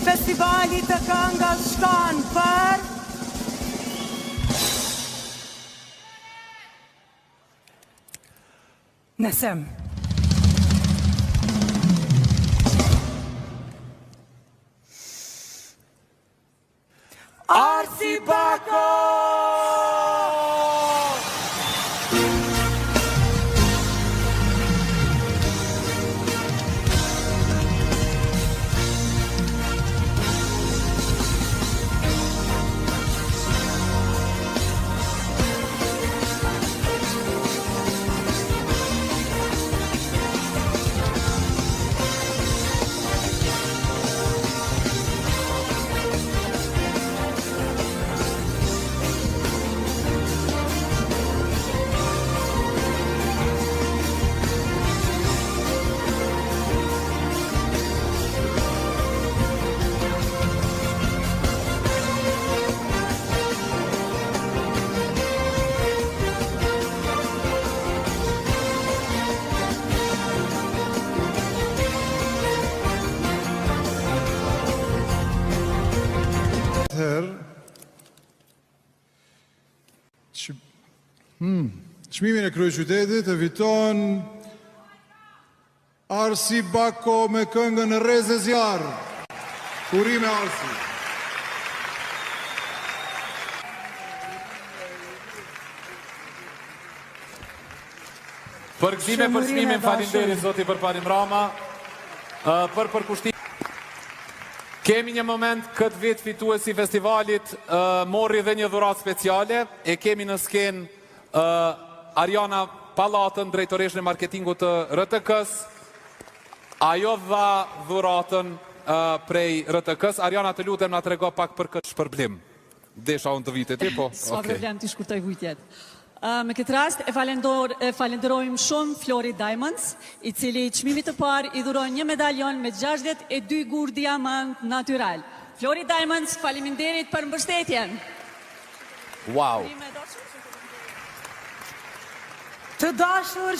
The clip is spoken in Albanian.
Festivali të këngës shkon për Nesem. Arsi Bako! Çmimin e kryeqytetit e fiton Arsi Bako me këngën Reze Zjarr. Urime Arsi. Përgëzime për çmimin, faleminderit zoti Përparim Rama. Për përkushtim. Kemi një moment këtë vit fituesi i festivalit morri dhe një dhuratë speciale. E kemi në skenë Ariana Pallatën, drejtoreshën e marketingut të RTK-s. Ajo dha dhuratën prej RTK-s. Ariana, të lutem na trego pak për këtë shpërblim. Desha unë të vitet ti, po? S'ka problem, ti shkurtoj vujtjet. Me këtë rast e falenderojmë shumë Flori Diamonds, i cili çmimit të parë i dhuron një medaljon me 62 gur diamant natyral. Flori Diamonds, faleminderit për mbështetjen. Wow. të dashur